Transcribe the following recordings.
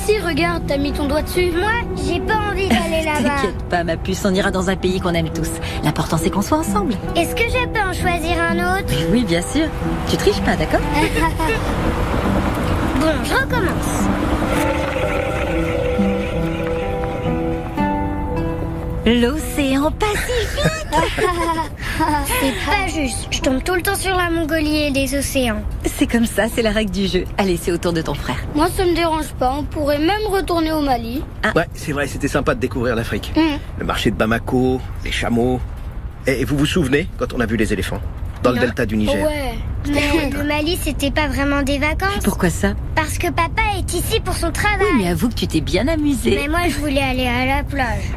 Si, regarde, t'as mis ton doigt dessus. Moi, j'ai pas envie d'aller là-bas. T'inquiète pas, ma puce, on ira dans un pays qu'on aime tous. L'important, c'est qu'on soit ensemble. Est-ce que je peux en choisir un autre? Oui, bien sûr. Tu triches pas, d'accord? Bon, je recommence. L'océan Pacifique. C'est pas juste. Je tombe tout le temps sur la Mongolie et les océans. C'est comme ça, c'est la règle du jeu. Allez, c'est au tour de ton frère. Moi, ça me dérange pas. On pourrait même retourner au Mali. Ouais, c'est vrai, c'était sympa de découvrir l'Afrique. Le marché de Bamako, les chameaux. Et vous vous souvenez quand on a vu les éléphants dans le delta du Niger? Ouais. Mais le Mali, c'était pas vraiment des vacances. Pourquoi ça? Parce que papa est ici pour son travail. Oui, mais avoue que tu t'es bien amusé. Mais moi, je voulais aller à la plage.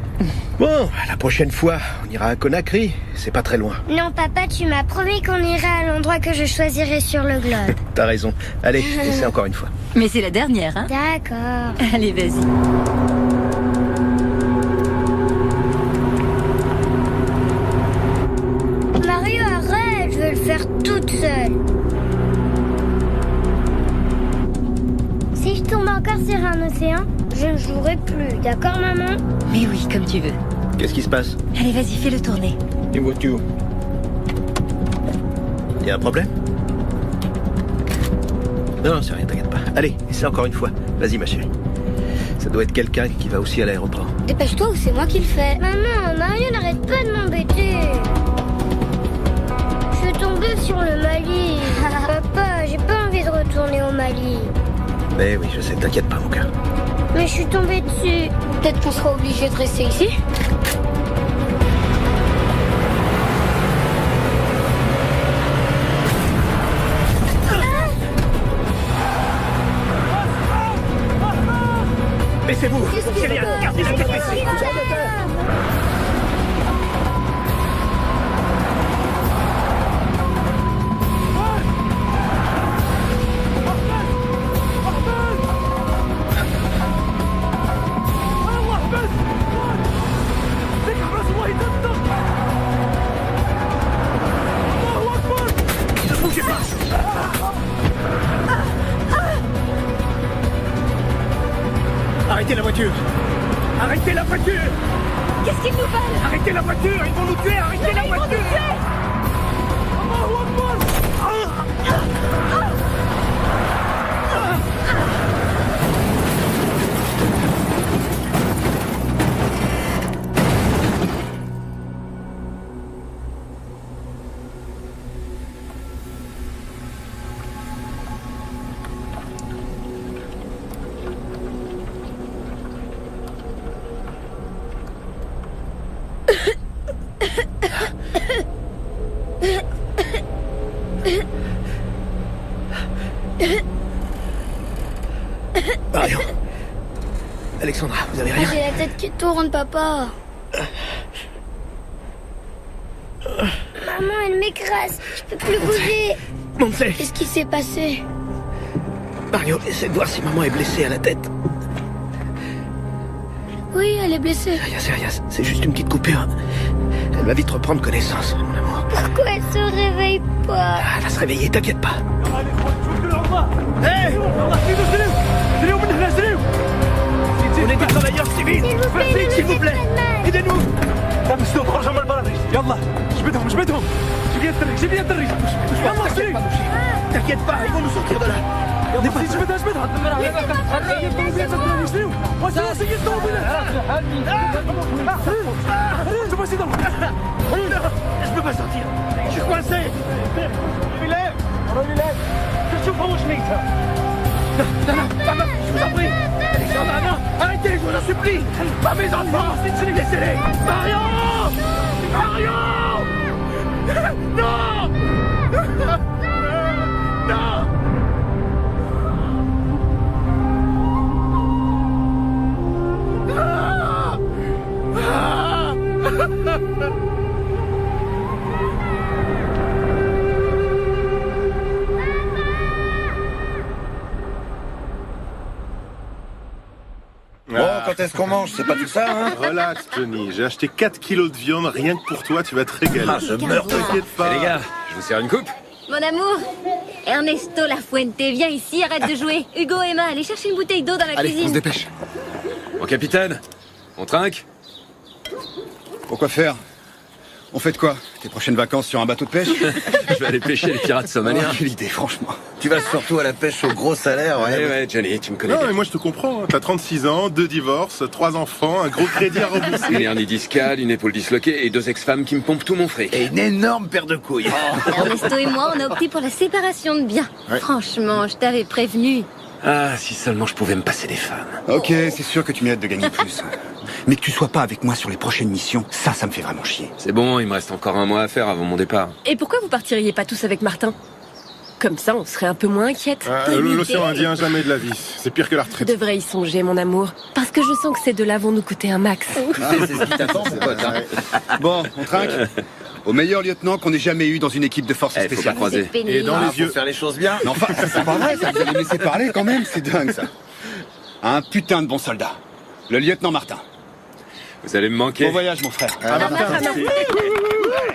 Bon, la prochaine fois, on ira à Conakry. C'est pas très loin. Non, papa, tu m'as promis qu'on irait à l'endroit que je choisirais sur le globe. T'as raison. Allez, essaie encore une fois. Mais c'est la dernière, hein? D'accord. Allez, vas-y. Mario, arrête, je veux le faire toute seule. Si je tombe encore sur un océan, je ne jouerai plus, d'accord, maman? Mais oui, comme tu veux. Qu'est-ce qui se passe? Allez, vas-y, fais-le tourner. Une voiture. Y a un problème? Non, c'est rien, t'inquiète pas. Allez, essaie encore une fois. Vas-y, ma chérie. Ça doit être quelqu'un qui va aussi à l'aéroport. Dépêche-toi ou c'est moi qui le fais. Maman, Mario n'arrête pas de m'embêter. Je suis tombée sur le Mali. Papa, j'ai pas envie de retourner au Mali. Mais oui, je sais, t'inquiète pas, mon cœur. Mais je suis tombée dessus. Peut-être qu'on sera obligé de rester ici. Baissez-vous! C'est rien, gardez la tête baissée! Ne bougez pas! Arrêtez la voiture! Arrêtez la voiture! Qu'est-ce qu'ils nous veulent? Arrêtez la voiture! Ils vont nous tuer! Arrêtez la voiture! Marion. Alexandra, vous avez rien? J'ai la tête qui tourne, papa. Maman, elle m'écrase. Je peux plus bouger. Montez! Qu'est-ce qui s'est passé? Mario, essaie de voir si maman est blessée à la tête. Oui, elle est blessée. C'est rien, c'est juste une petite coupure. Elle va vite reprendre connaissance, mon amour. Pourquoi elle se réveille pas? Elle va se réveiller, t'inquiète pas. Hé! On est des travailleurs civils! Vite, s'il vous plaît! Aidez-nous! T'inquiète pas, ils vont nous sortir de là! Je peux pas sortir! Je suis coincé! Non, papa, je vous en prie! Alexandra, non! Arrêtez, je vous en supplie! Pas mes enfants! Laissez-les! Marion! Marion! Non! Non! Bon, quand est-ce qu'on mange? C'est pas tout ça, hein? Relax, Johnny. J'ai acheté 4 kilos de viande rien que pour toi. Tu vas te régaler. Ah, je meurs. T'inquiète pas. Les gars, je vous sers une coupe? Mon amour, Ernesto Lafuente, viens ici, arrête de jouer. Hugo, Emma, allez chercher une bouteille d'eau dans la Allez, cuisine. on se dépêche. Mon capitaine, on trinque? Pourquoi faire? On fait de quoi? Tes prochaines vacances sur un bateau de pêche? Je vais aller pêcher les pirates somaliens. Quelle idée, franchement. Tu vas surtout à la pêche au gros salaire, ouais. Ouais, Johnny, tu me connais Non, bien. mais moi je te comprends. Hein. T'as 36 ans, 2 divorces, 3 enfants, un gros crédit à rembourser. Une hernie discale, une épaule disloquée et 2 ex-femmes qui me pompent tout mon fric. Et une énorme paire de couilles. Ernesto et moi, on a opté pour la séparation de biens. Ouais. Franchement, je t'avais prévenu. Ah, si seulement je pouvais me passer des femmes. Ok, c'est sûr que tu mérites de gagner plus. Mais que tu sois pas avec moi sur les prochaines missions, ça me fait vraiment chier. C'est bon, il me reste encore un mois à faire avant mon départ. Et pourquoi vous partiriez pas tous avec Martin? Comme ça, on serait un peu moins inquiète. L'océan Indien, jamais de la vie. C'est pire que la Tu retraite. devrais y songer, mon amour. Parce que je sens que ces deux-là vont nous coûter un max. C'est ce qui t'attend, c'est pote. Hein. Bon, on trinque. Au meilleur lieutenant qu'on ait jamais eu dans une équipe de forces Faut pas spéciales. croiser. C'est pénible. Et dans les Faut yeux. faire les choses bien. Non, enfin, c'est pas vrai, ça. Vous allez me laisser parler quand même, c'est dingue, ça. Un putain de bon soldat. Le lieutenant Martin. Vous allez me manquer. Bon voyage, mon frère. Ah, Martin.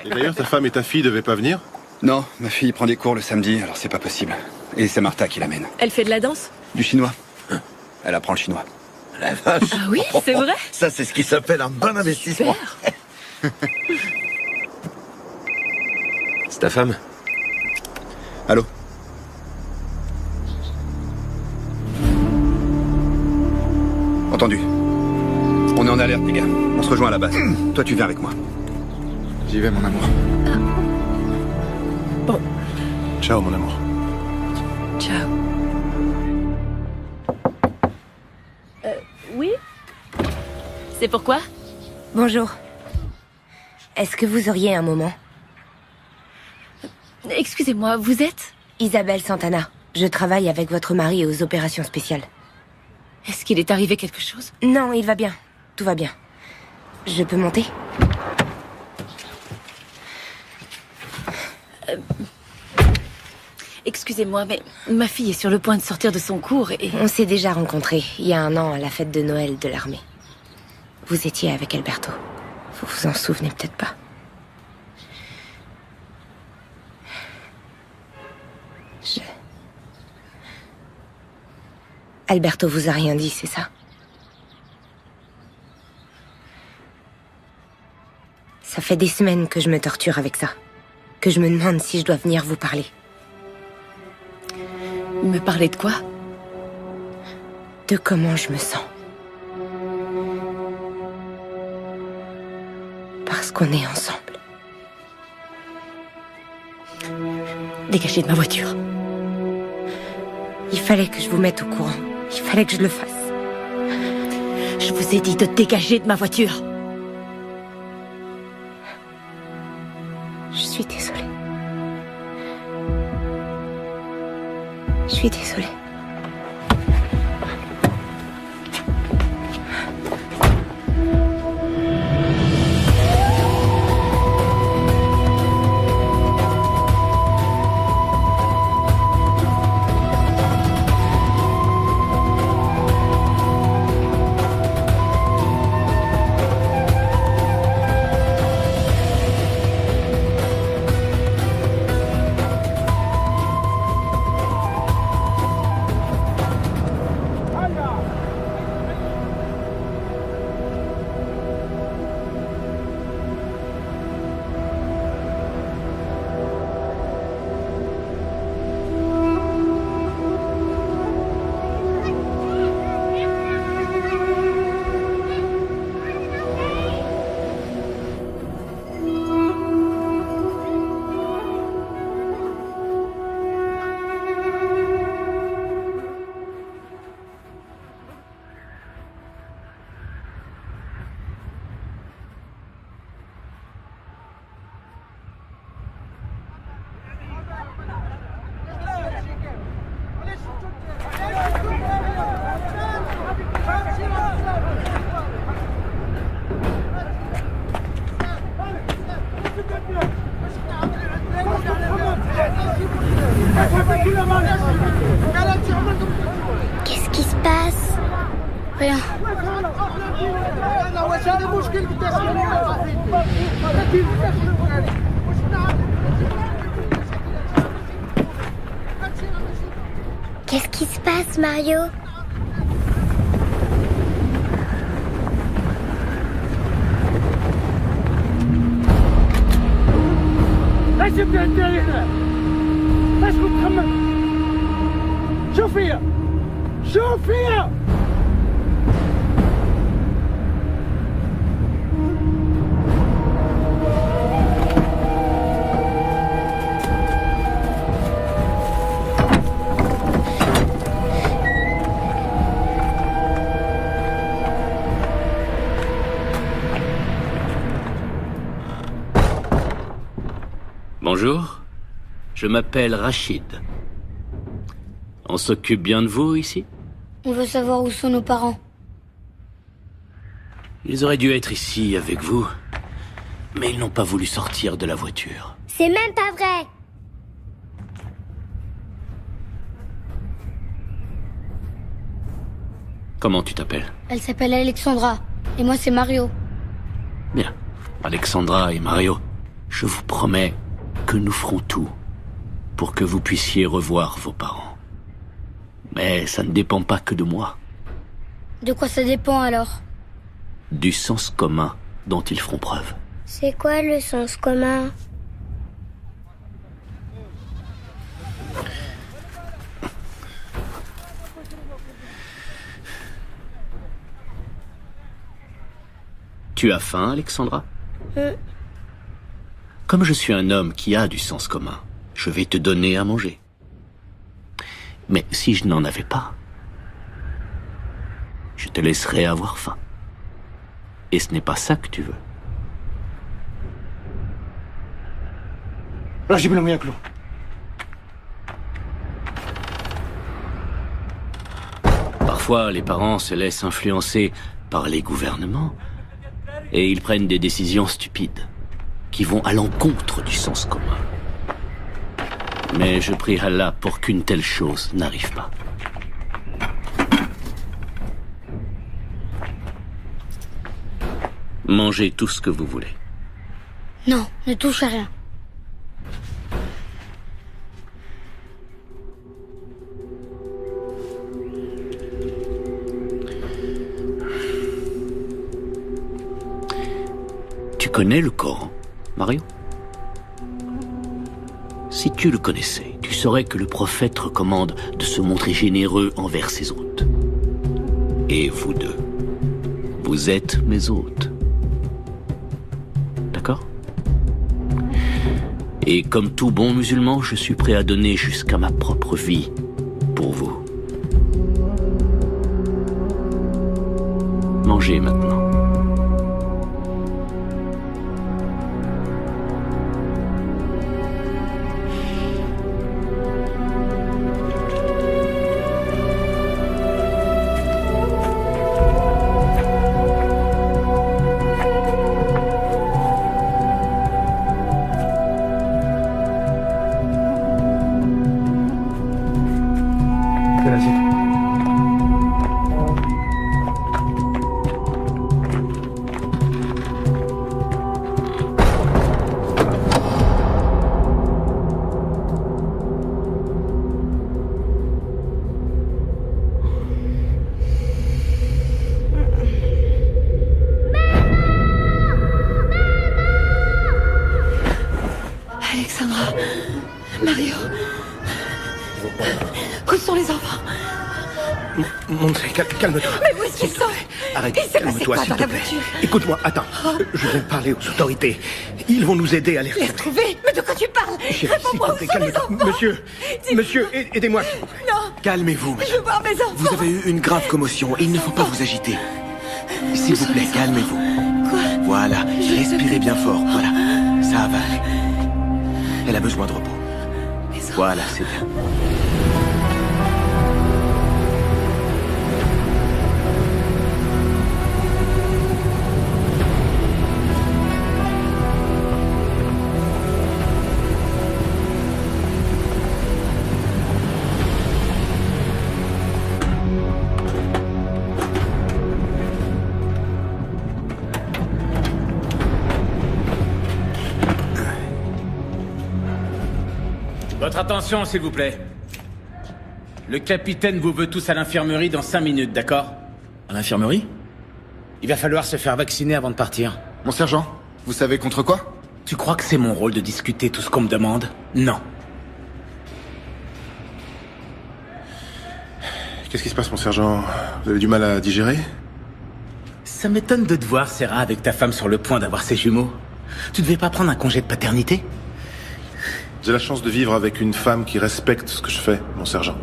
Et d'ailleurs, ta femme et ta fille devaient pas venir? Non, ma fille prend des cours le samedi, alors c'est pas possible. Et c'est Martha qui l'amène. Elle fait de la danse? Du chinois. Elle apprend le chinois. La vache. Ah oui, c'est vrai? Ça, c'est ce qui s'appelle un bon investissement. C'est ta femme? Allô? Entendu. On est en alerte, les gars. On se rejoint à la base. Toi, tu viens avec moi. J'y vais, mon amour. Bon, Ciao, mon amour. ciao. Oui? C'est pourquoi? Bonjour. Est-ce que vous auriez un moment? Excusez-moi, vous êtes? Isabelle Santana. Je travaille avec votre mari aux opérations spéciales. Est-ce qu'il est arrivé quelque chose? Non, il va bien. Tout va bien. Je peux monter? Excusez-moi, mais ma fille est sur le point de sortir de son cours et... On s'est déjà rencontrés il y a 1 an à la fête de Noël de l'armée. Vous étiez avec Alberto. Vous vous en souvenez peut-être pas. Alberto vous a rien dit, c'est ça? Ça fait des semaines que je me torture avec ça. Que je me demande si je dois venir vous parler. Me parler de quoi? De comment je me sens. Parce qu'on est ensemble. Dégagez de ma voiture. Il fallait que je vous mette au courant. Il fallait que je le fasse. Je vous ai dit de dégager de ma voiture. Je suis désolée. Je suis désolée. Qu'est-ce qui se passe? Rien. qui se passe, Mario? ليش بتأدي هنا؟ ليش كنت تخمم؟ شو فيها؟ شو فيها؟ Bonjour, je m'appelle Rachid. On s'occupe bien de vous ici? On veut savoir où sont nos parents. Ils auraient dû être ici avec vous, mais ils n'ont pas voulu sortir de la voiture. C'est même pas vrai. Comment tu t'appelles? Elle s'appelle Alexandra. Et moi, c'est Mario. Bien. Alexandra et Mario, je vous promets que nous ferons tout pour que vous puissiez revoir vos parents. Mais ça ne dépend pas que de moi. De quoi ça dépend alors? Du sens commun dont ils feront preuve. C'est quoi le sens commun? Tu as faim, Alexandra? Comme je suis un homme qui a du sens commun, je vais te donner à manger. Mais si je n'en avais pas, je te laisserai avoir faim. Et ce n'est pas ça que tu veux. راح جيب لهم ياكلوا. Parfois, les parents se laissent influencer par les gouvernements et ils prennent des décisions stupides qui vont à l'encontre du sens commun. Mais je prie Allah pour qu'une telle chose n'arrive pas. Mangez tout ce que vous voulez. Non, ne touche à rien. Tu connais le Coran, Mario? Si tu le connaissais, tu saurais que le prophète recommande de se montrer généreux envers ses hôtes. Et vous deux, vous êtes mes hôtes. D'accord? Et comme tout bon musulman, je suis prêt à donner jusqu'à ma propre vie pour vous. Mangez maintenant. Alexandra, Mario, où sont les enfants? Montrez, calme-toi. Mais où est-ce qu'ils sont? Arrête, Il s'est passé calme-toi, quoi s'il dans te la plaît. voiture? Écoute-moi, attends. Je viens de parler aux autorités. Ils vont nous aider à les Les retrouver? Mais de quoi tu parles? Chérie, s'il Réponds-moi, te où plaît, sont les calme-toi. enfants? Monsieur, aidez-moi. Non, Calmez-vous, je veux voir mes enfants. Vous avez eu une grave commotion. Il ne faut pas vous agiter. S'il vous plaît, calmez-vous. Quoi? Voilà, respirez bien fort. Voilà, ça va aller. Elle a besoin de repos. Voilà, c'est bien. Votre attention, s'il vous plaît. le capitaine vous veut tous à l'infirmerie dans 5 minutes, d'accord? À l'infirmerie? Il va falloir se faire vacciner avant de partir. Mon sergent, vous savez contre quoi? Tu crois que c'est mon rôle de discuter tout ce qu'on me demande? Non. Qu'est-ce qui se passe, mon sergent? Vous avez du mal à digérer? Ça m'étonne de te voir, Sarah, avec ta femme sur le point d'avoir ses jumeaux. Tu devais pas prendre un congé de paternité? J'ai la chance de vivre avec une femme qui respecte ce que je fais, mon sergent.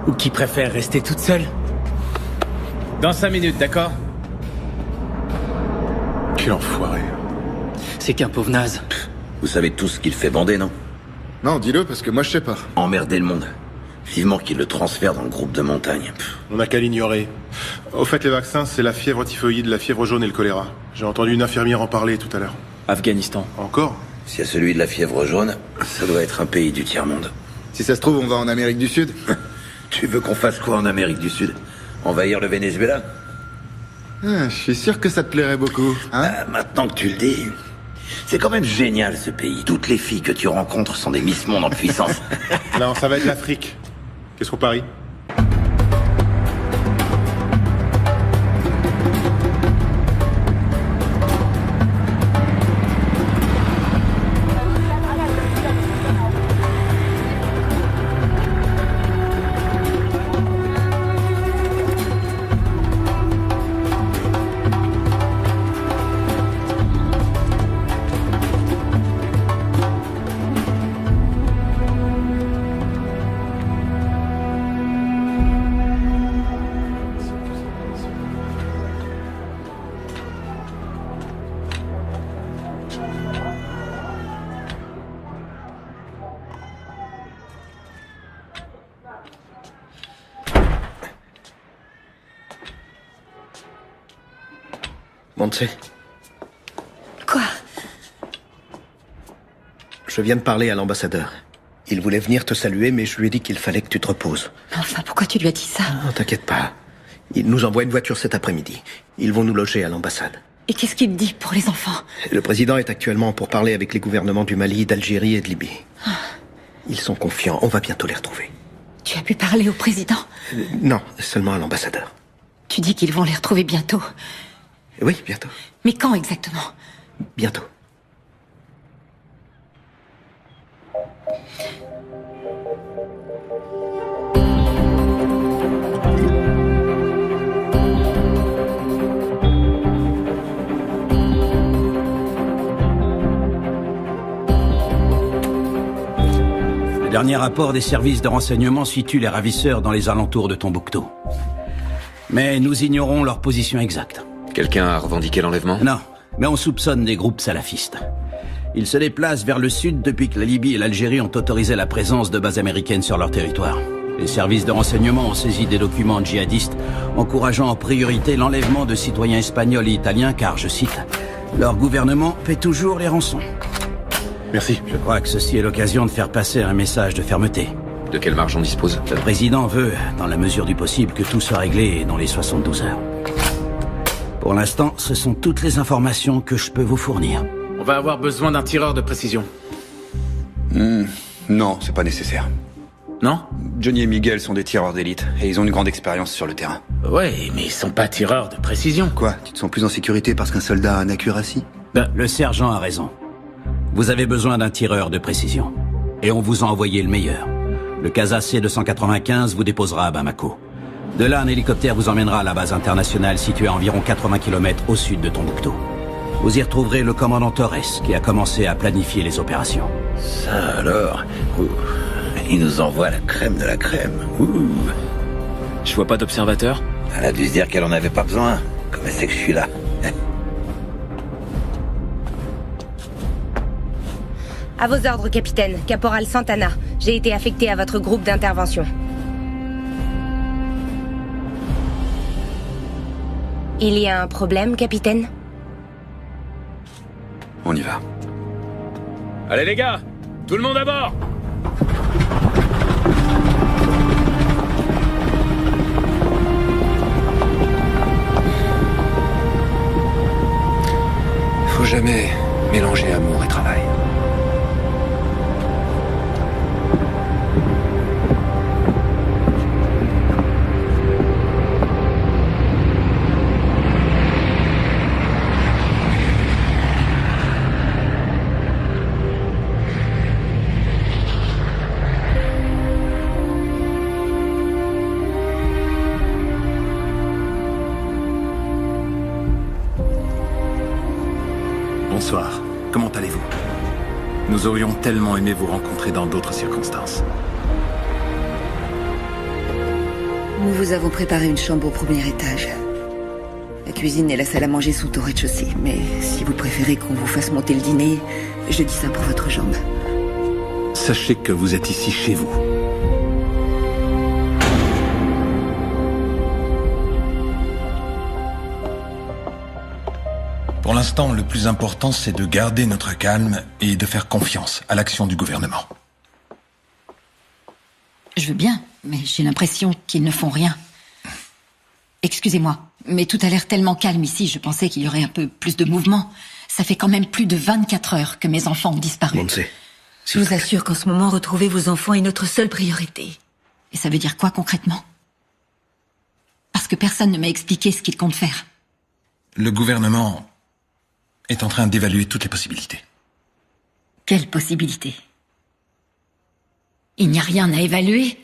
Ou qui préfère rester toute seule? Dans 5 minutes, d'accord? Quel enfoiré. C'est qu'un pauvre naze. Vous savez tout ce qu'il fait bander, non? Non, dis-le, parce que moi je sais pas. Emmerder le monde. Vivement qu'il le transfère dans le groupe de montagne. On n'a qu'à l'ignorer. Au fait, les vaccins, c'est la fièvre typhoïde, la fièvre jaune et le choléra. J'ai entendu une infirmière en parler tout à l'heure. Afghanistan. Encore? S'il y a celui de la fièvre jaune, ça doit être un pays du tiers-monde. Si ça se trouve, on va en Amérique du Sud. Tu veux qu'on fasse quoi en Amérique du Sud? Envahir le Venezuela? Je suis sûr que ça te plairait beaucoup, hein? Maintenant que tu le dis, c'est quand même génial ce pays. Toutes les filles que tu rencontres sont des Miss Monde en puissance. Non, ça va être l'Afrique. Qu'est-ce qu'on parie? Montse. Quoi? Je viens de parler à l'ambassadeur. Il voulait venir te saluer, mais je lui ai dit qu'il fallait que tu te reposes. Enfin, pourquoi tu lui as dit ça? Non, t'inquiète pas. Il nous envoie une voiture cet après-midi. Ils vont nous loger à l'ambassade. Et qu'est-ce qu'il me dit pour les enfants? Le président est actuellement pour parler avec les gouvernements du Mali, d'Algérie et de Libye. Ils sont confiants, on va bientôt les retrouver. Tu as pu parler au président? Non, seulement à l'ambassadeur. Tu dis qu'ils vont les retrouver bientôt? Oui, bientôt. Mais quand exactement? Bientôt. Le dernier rapport des services de renseignement situe les ravisseurs dans les alentours de Tombouctou. Mais nous ignorons leur position exacte. Quelqu'un a revendiqué l'enlèvement? Non, mais on soupçonne des groupes salafistes. Ils se déplacent vers le sud depuis que la Libye et l'Algérie ont autorisé la présence de bases américaines sur leur territoire. Les services de renseignement ont saisi des documents djihadistes encourageant en priorité l'enlèvement de citoyens espagnols et italiens car, je cite, « leur gouvernement paie toujours les rançons ». Merci. Je crois que ceci est l'occasion de faire passer un message de fermeté. De quelle marge on dispose? Le président veut, dans la mesure du possible, que tout soit réglé dans les 72 heures. Pour l'instant, ce sont toutes les informations que je peux vous fournir. On va avoir besoin d'un tireur de précision. Non, c'est pas nécessaire. Non? Johnny et Miguel sont des tireurs d'élite, et ils ont une grande expérience sur le terrain. Ouais, mais ils sont pas tireurs de précision. Quoi? Tu te sens plus en sécurité parce qu'un soldat a un accuracy? Le sergent a raison. Vous avez besoin d'un tireur de précision. Et on vous a envoyé le meilleur. Le Casa C-295 vous déposera à Bamako. De là, un hélicoptère vous emmènera à la base internationale située à environ 80 km au sud de Tombouctou. Vous y retrouverez le commandant Torres qui a commencé à planifier les opérations. Ça alors, il nous envoie la crème de la crème. Je vois pas d'observateur. Elle a dû se dire qu'elle en avait pas besoin. Comme elle sait que je suis là. À vos ordres, capitaine. Caporal Santana. J'ai été affecté à votre groupe d'intervention. Il y a un problème, capitaine? On y va. Allez les gars, tout le monde à bord! Faut jamais mélanger amour et travail. Bonsoir. Comment allez-vous? Nous aurions tellement aimé vous rencontrer dans d'autres circonstances. Nous vous avons préparé une chambre au premier étage. La cuisine et la salle à manger sont au rez-de-chaussée. Mais si vous préférez qu'on vous fasse monter le dîner, je dis ça pour votre jambe. Sachez que vous êtes ici chez vous. Pour l'instant, le plus important, c'est de garder notre calme et de faire confiance à l'action du gouvernement. Je veux bien, mais j'ai l'impression qu'ils ne font rien. Excusez-moi, mais tout a l'air tellement calme ici, je pensais qu'il y aurait un peu plus de mouvement. Ça fait quand même plus de 24 heures que mes enfants ont disparu. Je vous assure qu'en ce moment, retrouver vos enfants est notre seule priorité. Et ça veut dire quoi concrètement? Parce que personne ne m'a expliqué ce qu'ils comptent faire. Le gouvernement est en train d'évaluer toutes les possibilités. Quelle possibilité? Il n'y a rien à évaluer.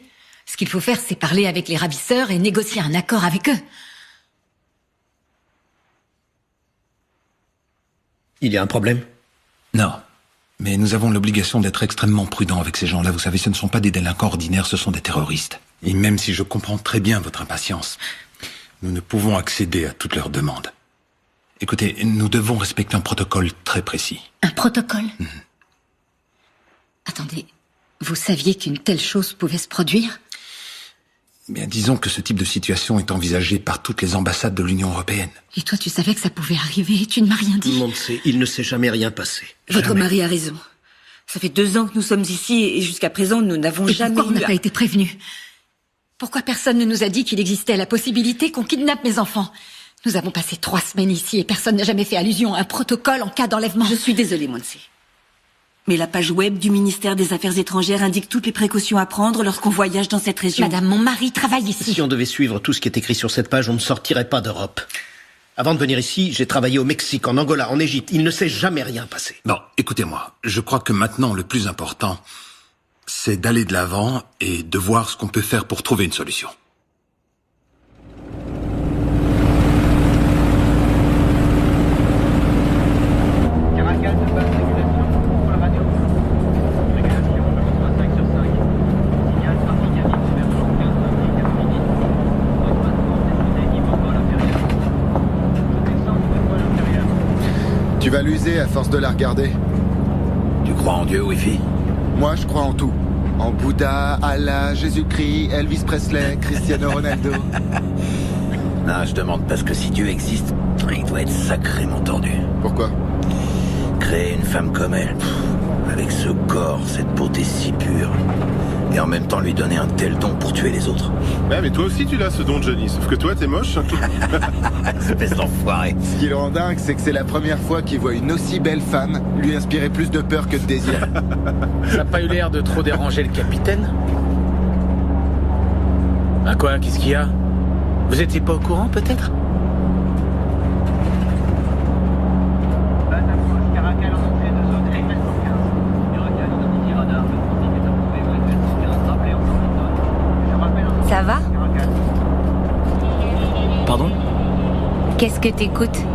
Ce qu'il faut faire, c'est parler avec les ravisseurs et négocier un accord avec eux. Il y a un problème? Non. Mais nous avons l'obligation d'être extrêmement prudents avec ces gens-là. Vous savez, ce ne sont pas des délinquants ordinaires, ce sont des terroristes. Et même si je comprends très bien votre impatience, nous ne pouvons accéder à toutes leurs demandes. Écoutez, nous devons respecter un protocole très précis. Un protocole? Attendez, vous saviez qu'une telle chose pouvait se produire? Bien, disons que ce type de situation est envisagé par toutes les ambassades de l'Union européenne. Et toi, tu savais que ça pouvait arriver et tu ne m'as rien dit? Il ne s'est jamais rien passé. Votre mari a raison. Ça fait 2 ans que nous sommes ici et jusqu'à présent, nous n'avons jamais pourquoi on n'a pas été prévenus? Pourquoi personne ne nous a dit qu'il existait la possibilité qu'on kidnappe mes enfants? Nous avons passé 3 semaines ici et personne n'a jamais fait allusion à un protocole en cas d'enlèvement. Je suis désolée, Monse. Mais la page web du ministère des Affaires étrangères indique toutes les précautions à prendre lorsqu'on voyage dans cette région. Madame, mon mari travaille ici. Si on devait suivre tout ce qui est écrit sur cette page, on ne sortirait pas d'Europe. Avant de venir ici, j'ai travaillé au Mexique, en Angola, en Égypte. Il ne s'est jamais rien passé. Bon, écoutez-moi. Je crois que maintenant, le plus important, c'est d'aller de l'avant et de voir ce qu'on peut faire pour trouver une solution. Tu vas l'user à force de la regarder. Tu crois en Dieu, Wi-Fi? Moi, je crois en tout. En Bouddha, Allah, Jésus-Christ, Elvis Presley, Cristiano Ronaldo. Non, je demande parce que si Dieu existe, il doit être sacrément tordu. Pourquoi? Créer une femme comme elle, avec ce corps, cette beauté si pure, et en même temps lui donner un tel don pour tuer les autres. Ouais, mais toi aussi tu l'as ce don, Johnny, sauf que toi t'es moche. Espèce d'enfoiré. Ce qui le rend dingue, c'est que c'est la première fois qu'il voit une aussi belle femme lui inspirer plus de peur que de désir. Ça n'a pas eu l'air de trop déranger le capitaine? Ah quoi, qu'est-ce qu'il y a? Vous étiez pas au courant, peut-être? Ça va? Pardon? Qu'est-ce que t'écoutes?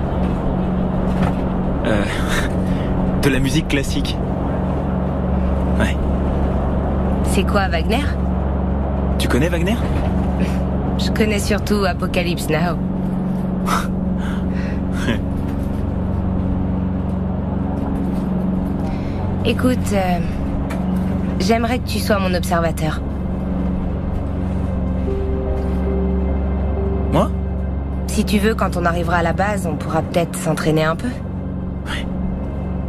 De la musique classique. Ouais. C'est quoi, Wagner? Tu connais Wagner? Je connais surtout Apocalypse Now. Écoute, j'aimerais que tu sois mon observateur. Moi? Si tu veux, quand on arrivera à la base, on pourra peut-être s'entraîner un peu. Ouais.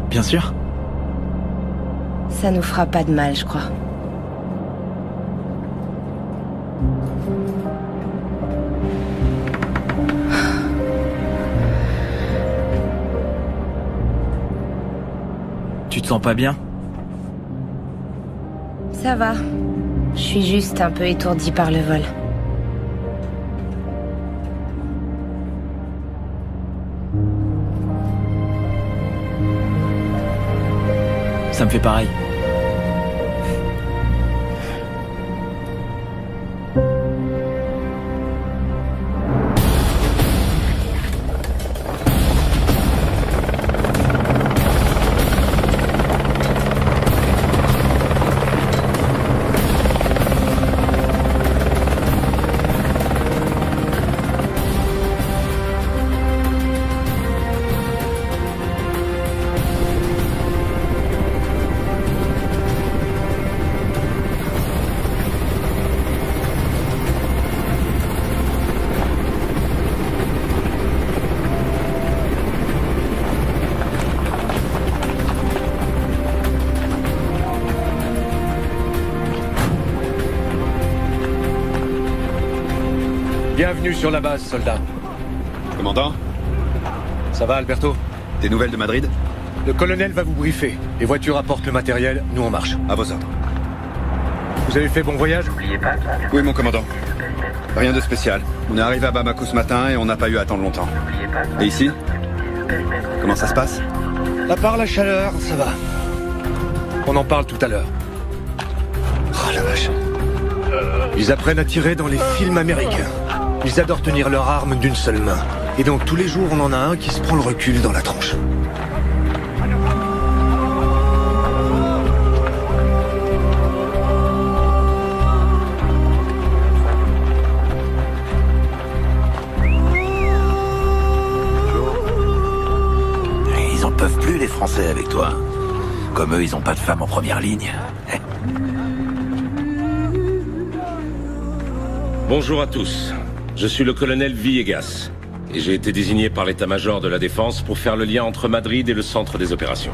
Bien sûr. Ça nous fera pas de mal, je crois. Tu te sens pas bien? Ça va. Je suis juste un peu étourdie par le vol. Ça me fait pareil. Bienvenue sur la base, soldat. Commandant? Ça va, Alberto? Des nouvelles de Madrid? Le colonel va vous briefer. Les voitures apportent le matériel, nous on marche. À vos ordres. Vous avez fait bon voyage? Oui, mon commandant. Rien de spécial. On est arrivé à Bamako ce matin et on n'a pas eu à attendre longtemps. Et ici? Comment ça se passe? À part la chaleur, ça va. On en parle tout à l'heure. Oh la vache. Ils apprennent à tirer dans les films américains. Ils adorent tenir leur arme d'une seule main. Et donc tous les jours, on en a un qui se prend le recul dans la tronche. Ils en peuvent plus, les Français, avec toi. Comme eux, ils ont pas de femmes en première ligne. Bonjour à tous. Je suis le colonel Villegas. Et j'ai été désigné par l'état-major de la Défense pour faire le lien entre Madrid et le centre des opérations.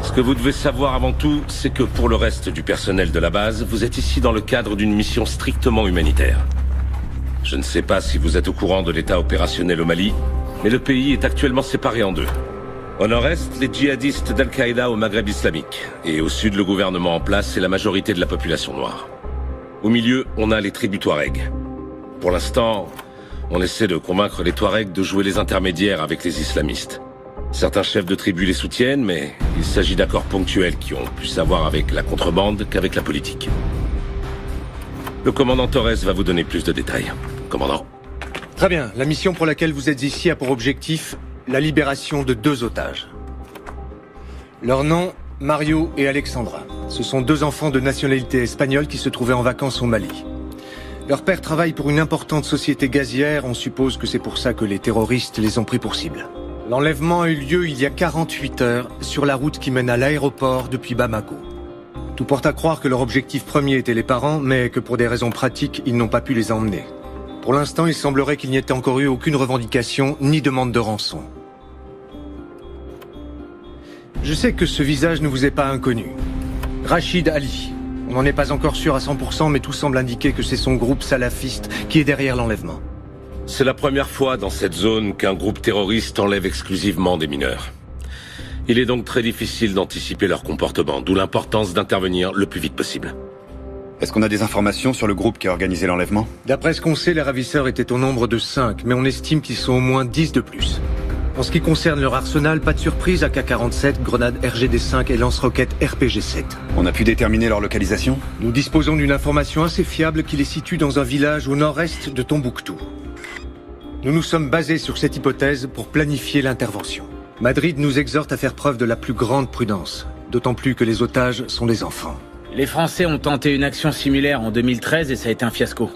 Ce que vous devez savoir avant tout, c'est que pour le reste du personnel de la base, vous êtes ici dans le cadre d'une mission strictement humanitaire. Je ne sais pas si vous êtes au courant de l'état opérationnel au Mali, mais le pays est actuellement séparé en deux. Au nord-est, les djihadistes d'Al-Qaïda au Maghreb islamique, et au sud, le gouvernement en place et la majorité de la population noire. Au milieu, on a les tribus Touaregs. Pour l'instant, on essaie de convaincre les Touaregs de jouer les intermédiaires avec les islamistes. Certains chefs de tribus les soutiennent, mais il s'agit d'accords ponctuels qui ont plus à voir avec la contrebande qu'avec la politique. Le commandant Torres va vous donner plus de détails. Commandant. Très bien. La mission pour laquelle vous êtes ici a pour objectif la libération de 2 otages. Leur nom, Mario et Alexandra. Ce sont 2 enfants de nationalité espagnole qui se trouvaient en vacances au Mali. Leur père travaille pour une importante société gazière, on suppose que c'est pour ça que les terroristes les ont pris pour cible. L'enlèvement a eu lieu il y a 48 heures, sur la route qui mène à l'aéroport depuis Bamako. Tout porte à croire que leur objectif premier était les parents, mais que pour des raisons pratiques, ils n'ont pas pu les emmener. Pour l'instant, il semblerait qu'il n'y ait encore eu aucune revendication, ni demande de rançon. Je sais que ce visage ne vous est pas inconnu. Rachid Ali. On n'en est pas encore sûr à 100%, mais tout semble indiquer que c'est son groupe salafiste qui est derrière l'enlèvement. C'est la première fois dans cette zone qu'un groupe terroriste enlève exclusivement des mineurs. Il est donc très difficile d'anticiper leur comportement, d'où l'importance d'intervenir le plus vite possible. Est-ce qu'on a des informations sur le groupe qui a organisé l'enlèvement? D'après ce qu'on sait, les ravisseurs étaient au nombre de 5, mais on estime qu'ils sont au moins 10 de plus. En ce qui concerne leur arsenal, pas de surprise, AK-47, grenades RGD-5 et lance-roquettes RPG-7. On a pu déterminer leur localisation? Nous disposons d'une information assez fiable qui les situe dans un village au nord-est de Tombouctou. Nous nous sommes basés sur cette hypothèse pour planifier l'intervention. Madrid nous exhorte à faire preuve de la plus grande prudence, d'autant plus que les otages sont des enfants. Les Français ont tenté une action similaire en 2013 et ça a été un fiasco.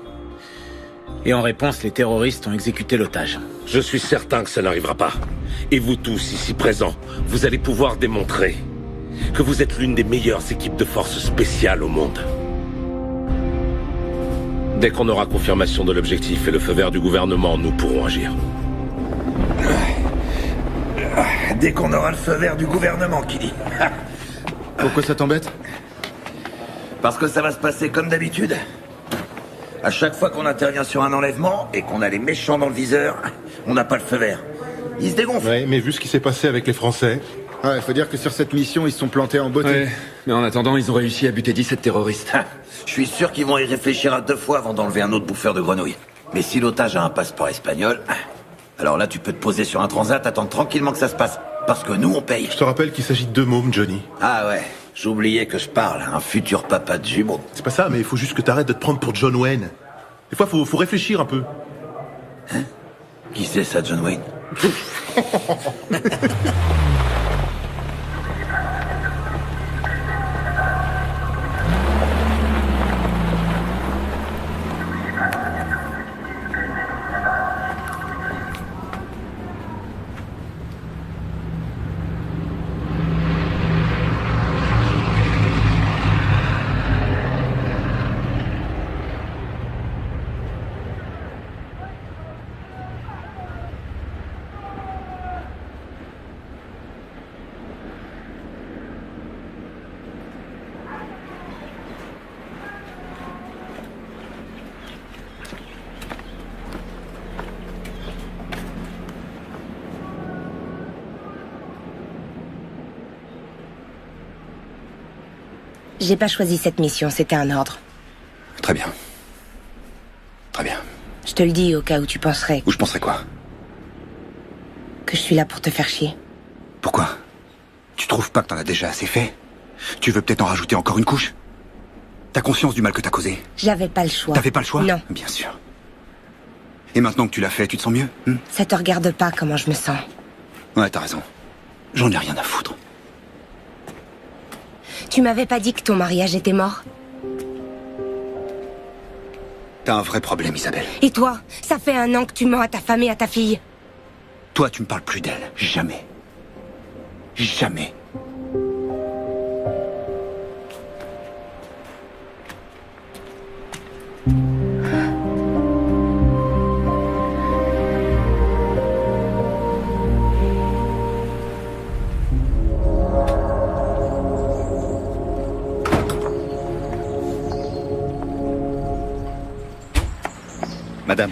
Et en réponse, les terroristes ont exécuté l'otage. Je suis certain que ça n'arrivera pas. Et vous tous, ici présents, vous allez pouvoir démontrer que vous êtes l'une des meilleures équipes de forces spéciales au monde. Dès qu'on aura confirmation de l'objectif et le feu vert du gouvernement, nous pourrons agir. Dès qu'on aura le feu vert du gouvernement, qui dit. Pourquoi ça t'embête? Parce que ça va se passer comme d'habitude. À chaque fois qu'on intervient sur un enlèvement et qu'on a les méchants dans le viseur, on n'a pas le feu vert. Ils se dégonflent. Ouais, mais vu ce qui s'est passé avec les Français... Ouais, faut dire que sur cette mission, ils se sont plantés en beauté. Ouais, mais en attendant, ils ont réussi à buter 17 terroristes. Je suis sûr qu'ils vont y réfléchir à 2 fois avant d'enlever un autre bouffeur de grenouilles. Mais si l'otage a un passeport espagnol, alors là, tu peux te poser sur un transat, attendre tranquillement que ça se passe. Parce que nous, on paye. Je te rappelle qu'il s'agit de 2 mômes, Johnny. Ah ouais, j'oubliais que je parle à un futur papa de jumeaux. C'est pas ça, mais il faut juste que t'arrêtes de te prendre pour John Wayne. Des fois, faut réfléchir un peu. Hein? Qui c'est ça, John Wayne? J'ai pas choisi cette mission, c'était un ordre. Très bien. Très bien. Je te le dis au cas où tu penserais... Ou je penserais quoi? Que je suis là pour te faire chier. Pourquoi? Tu trouves pas que t'en as déjà assez fait? Tu veux peut-être en rajouter encore une couche? T'as conscience du mal que t'as causé? J'avais pas le choix. T'avais pas le choix? Non. Bien sûr. Et maintenant que tu l'as fait, tu te sens mieux? Ça te regarde pas comment je me sens. Ouais, t'as raison. J'en ai rien à foutre. Tu m'avais pas dit que ton mariage était mort? T'as un vrai problème, Isabelle. Et toi? Ça fait 1 an que tu mens à ta femme et à ta fille. Toi, tu me parles plus d'elle. Jamais. Jamais. Madame,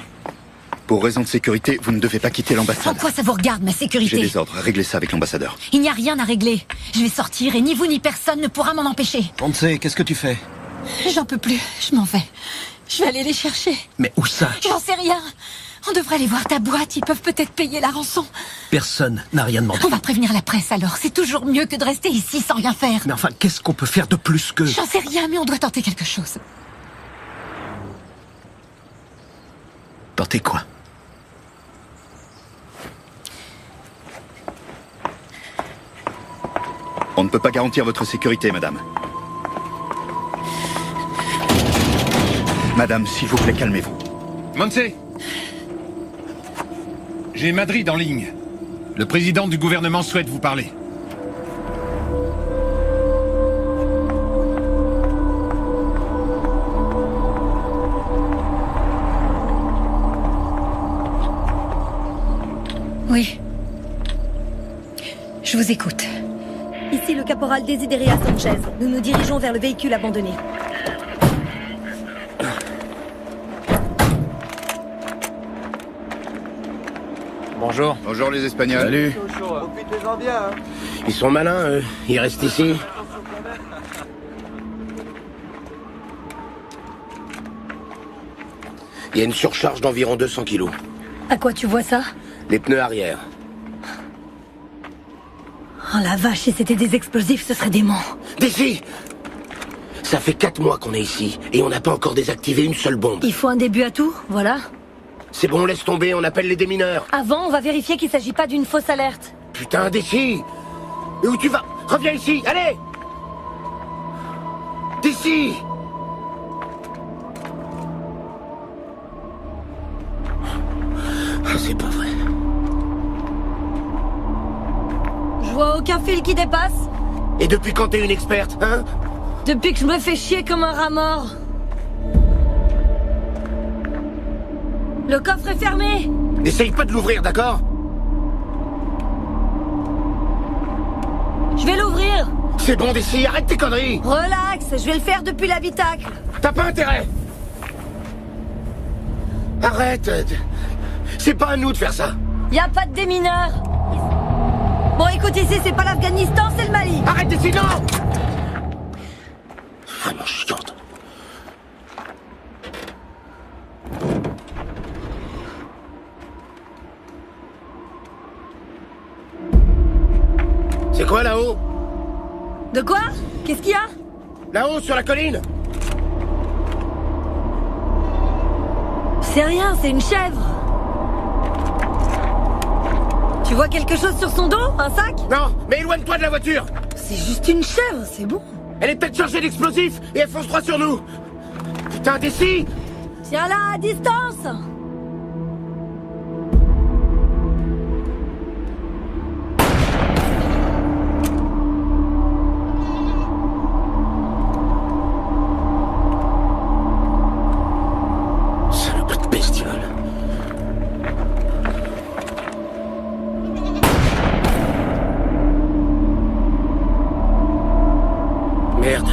pour raison de sécurité, vous ne devez pas quitter l'ambassade. En quoi ça vous regarde, ma sécurité? J'ai des ordres, réglez ça avec l'ambassadeur. Il n'y a rien à régler. Je vais sortir et ni vous ni personne ne pourra m'en empêcher. Ponce, qu'est-ce que tu fais? J'en peux plus, je m'en vais. Je vais aller les chercher. Mais où ça? J'en sais rien. On devrait aller voir ta boîte, ils peuvent peut-être payer la rançon. Personne n'a rien demandé. On va prévenir la presse alors, c'est toujours mieux que de rester ici sans rien faire. Mais enfin, qu'est-ce qu'on peut faire de plus que... J'en sais rien, mais on doit tenter quelque chose. Tenter quoi? On ne peut pas garantir votre sécurité, madame. Madame, s'il vous plaît, calmez-vous. Monse, j'ai Madrid en ligne. Le président du gouvernement souhaite vous parler. Oui. Je vous écoute. Ici le caporal Desideria Sanchez. Nous nous dirigeons vers le véhicule abandonné. Bonjour. Bonjour les Espagnols. Salut. Profitez-en bien, hein. Ils sont malins, eux. Ils restent ici. Il y a une surcharge d'environ 200 kilos. À quoi tu vois ça? Les pneus arrière. Oh la vache, si c'était des explosifs, ce serait dément. D'ici! Ça fait 4 mois qu'on est ici, et on n'a pas encore désactivé une seule bombe. Il faut un début à tout, voilà. C'est bon, laisse tomber, on appelle les démineurs. Avant, on va vérifier qu'il s'agit pas d'une fausse alerte. Putain, d'ici! Et où tu vas? Reviens ici, allez! D'ici! Ah, c'est pas vrai. Je vois aucun fil qui dépasse. Et depuis quand t'es une experte, hein? Depuis que je me fais chier comme un rat mort. Le coffre est fermé. N'essaye pas de l'ouvrir, d'accord? Je vais l'ouvrir. C'est bon d'ici, arrête tes conneries. Relax, je vais le faire depuis l'habitacle. T'as pas intérêt. Arrête. C'est pas à nous de faire ça. Y a pas de démineurs. Bon, écoute, ici, c'est pas l'Afghanistan, c'est le Mali. Arrête ici, non! Vraiment chiante. C'est quoi là-haut? De quoi? Qu'est-ce qu'il y a? Là-haut, sur la colline. C'est rien, c'est une chèvre. Tu vois quelque chose sur son dos? Un sac? Non, mais éloigne-toi de la voiture. C'est juste une chèvre, c'est bon. Elle est peut-être chargée d'explosifs et elle fonce droit sur nous. Putain, d'ici! Tiens-la à distance. Salope de bestiole. Merde,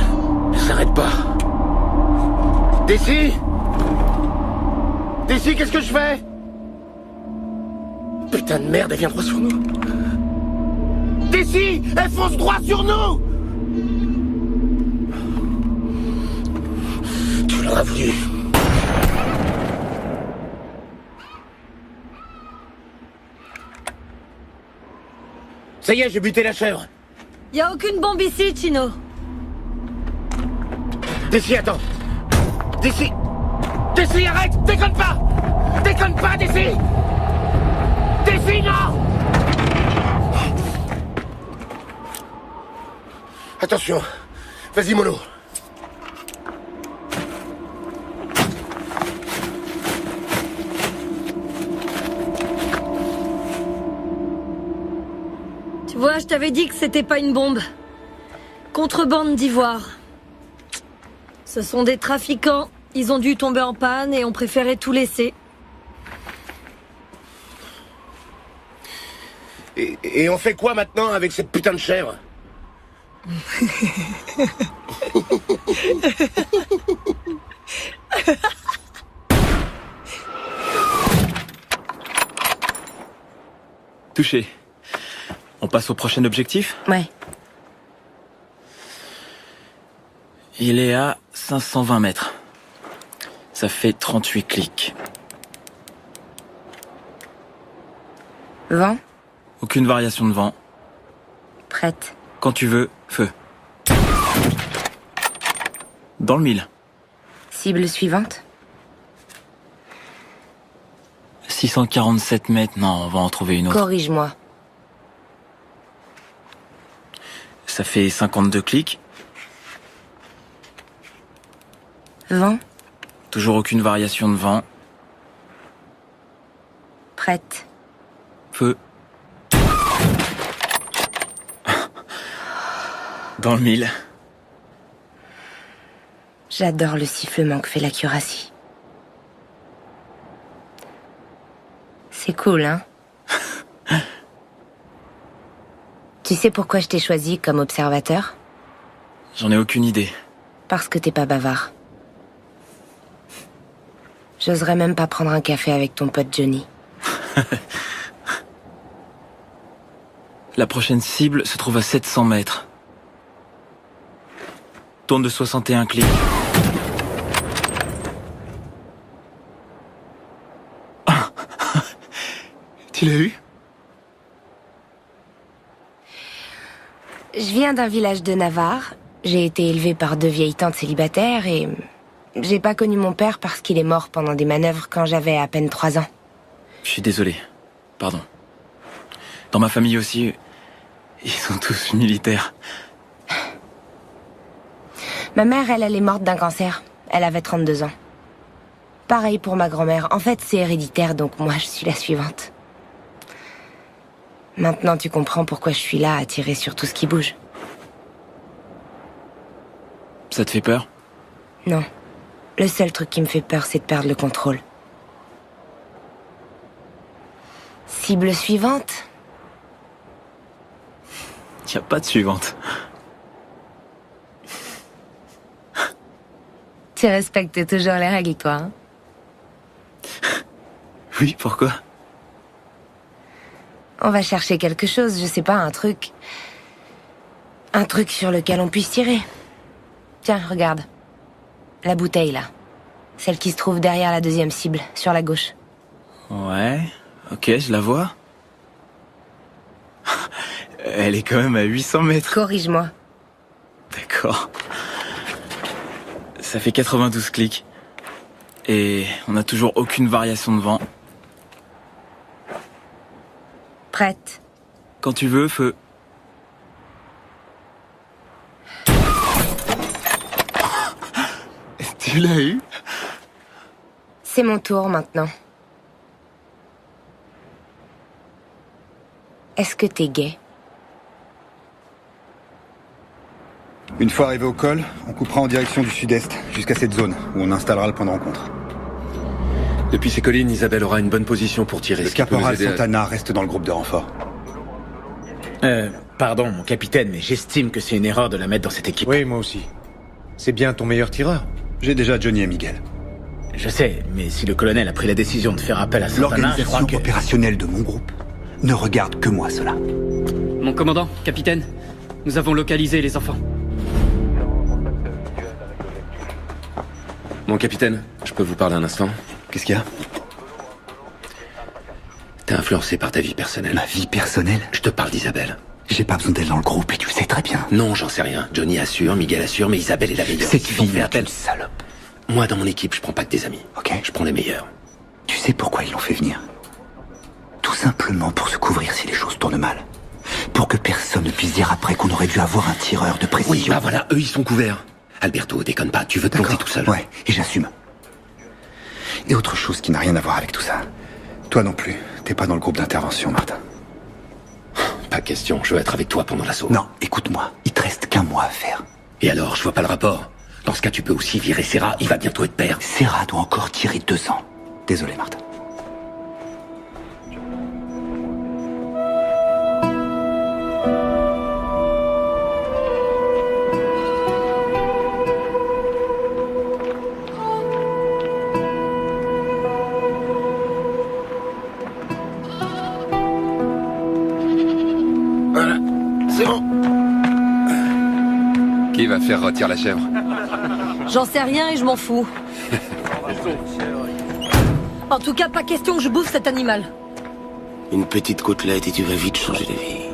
elle s'arrête pas. D'ici! D'ici, qu'est-ce que je fais? Putain de merde, elle vient droit sur nous. D'ici! Elle fonce droit sur nous! J'aurais voulu. Ça y est, j'ai buté la chèvre. Y a aucune bombe ici, Chino. D'ici, attends. D'ici. D'ici, arrête. Déconne pas. Déconne pas, d'ici. D'ici, non. Attention. Vas-y, mollo. Tu vois, je t'avais dit que c'était pas une bombe. Contrebande d'ivoire. Ce sont des trafiquants. Ils ont dû tomber en panne et ont préféré tout laisser. Et on fait quoi maintenant avec cette putain de chèvre? Touché. On passe au prochain objectif? Ouais. Il est à 520 mètres. Ça fait 38 clics. Vent? Aucune variation de vent. Prête. Quand tu veux, feu. Dans le mille. Cible suivante? 647 mètres, non, on va en trouver une autre. Corrige-moi. Ça fait 52 clics. Vent? Toujours aucune variation de vent. Prête. Feu. Dans le mille. J'adore le sifflement que fait la cuirassie. C'est cool, hein? Tu sais pourquoi je t'ai choisi comme observateur? J'en ai aucune idée. Parce que t'es pas bavard. J'oserais même pas prendre un café avec ton pote Johnny. La prochaine cible se trouve à 700 mètres. Tourne de 61 clics. Tu l'as eu? Je viens d'un village de Navarre. J'ai été élevée par 2 vieilles tantes célibataires et... j'ai pas connu mon père parce qu'il est mort pendant des manœuvres quand j'avais à peine 3 ans. Je suis désolé. Pardon. Dans ma famille aussi, ils sont tous militaires. Ma mère, elle est morte d'un cancer. Elle avait 32 ans. Pareil pour ma grand-mère. En fait, c'est héréditaire, donc moi, je suis la suivante. Maintenant, tu comprends pourquoi je suis là à tirer sur tout ce qui bouge. Ça te fait peur? Non. Le seul truc qui me fait peur, c'est de perdre le contrôle. Cible suivante? Y a pas de suivante. Tu respectes toujours les règles, toi, hein? Oui, pourquoi? On va chercher quelque chose, je sais pas, un truc... un truc sur lequel on puisse tirer. Tiens, regarde. La bouteille, là. Celle qui se trouve derrière la deuxième cible, sur la gauche. Ouais, ok, je la vois. Elle est quand même à 800 mètres. Corrige-moi. D'accord. Ça fait 92 clics. Et on n'a toujours aucune variation de vent. Prête. Quand tu veux, feu. Tu l'as eu? C'est mon tour maintenant. Est-ce que t'es gay? Une fois arrivé au col, on coupera en direction du sud-est, jusqu'à cette zone, où on installera le point de rencontre. Depuis ces collines, Isabelle aura une bonne position pour tirer. Le caporal Santana reste dans le groupe de renfort. Pardon, mon capitaine, mais j'estime que c'est une erreur de la mettre dans cette équipe. Oui, moi aussi. C'est bien ton meilleur tireur. J'ai déjà Johnny et Miguel. Je sais, mais si le colonel a pris la décision de faire appel à Santana, L'organisation opérationnelle de mon groupe ne regarde que moi, cela. Mon commandant, capitaine, nous avons localisé les enfants. Mon capitaine, je peux vous parler un instant? Qu'est-ce qu'il y a? T'es influencé par ta vie personnelle. Ma vie personnelle? Je te parle d'Isabelle. J'ai pas besoin d'elle dans le groupe et tu le sais très bien. Non, j'en sais rien. Johnny assure, Miguel assure, mais Isabelle est la meilleure. Cette fille fait est appel. une salope. Moi, dans mon équipe, je prends pas que des amis. Ok. Je prends les meilleurs. Tu sais pourquoi ils l'ont fait venir? Tout simplement pour se couvrir si les choses tournent mal. Pour que personne ne puisse dire après qu'on aurait dû avoir un tireur de précision. Oui, bah voilà, eux ils sont couverts. Alberto, déconne pas, tu veux te planter tout seul. Ouais, et j'assume. Et autre chose qui n'a rien à voir avec tout ça. Toi non plus, t'es pas dans le groupe d'intervention, Martin. Pas question, je veux être avec toi pendant l'assaut. Non, écoute-moi, il te reste qu'un mois à faire. Et alors, je vois pas le rapport. Dans ce cas, tu peux aussi virer Serra, il va bientôt être père. Serra doit encore tirer 2 ans. Désolé, Martin. Voilà, c'est bon. Qui va faire rôtir la chèvre? J'en sais rien et je m'en fous. En tout cas, pas question que je bouffe cet animal. Une petite côtelette et tu vas vite changer de vie.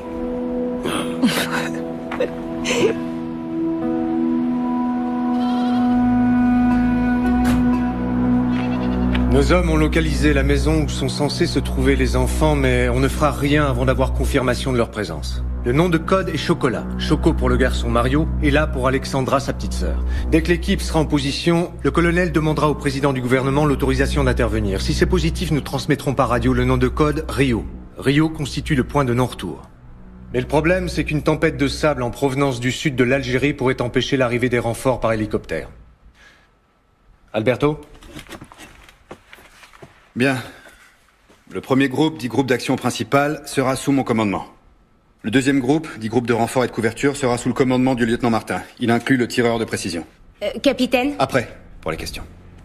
Nos hommes ont localisé la maison où sont censés se trouver les enfants, mais on ne fera rien avant d'avoir confirmation de leur présence. Le nom de code est Chocolat. Choco pour le garçon Mario, et là pour Alexandra, sa petite sœur. Dès que l'équipe sera en position, le colonel demandera au président du gouvernement l'autorisation d'intervenir. Si c'est positif, nous transmettrons par radio le nom de code Rio. Rio constitue le point de non-retour. Mais le problème, c'est qu'une tempête de sable en provenance du sud de l'Algérie pourrait empêcher l'arrivée des renforts par hélicoptère. Alberto ? Bien. Le premier groupe, dit groupe d'action principal, sera sous mon commandement. Le deuxième groupe, dit groupe de renfort et de couverture, sera sous le commandement du lieutenant Martin. Il inclut le tireur de précision. Capitaine? Après, pour les questions.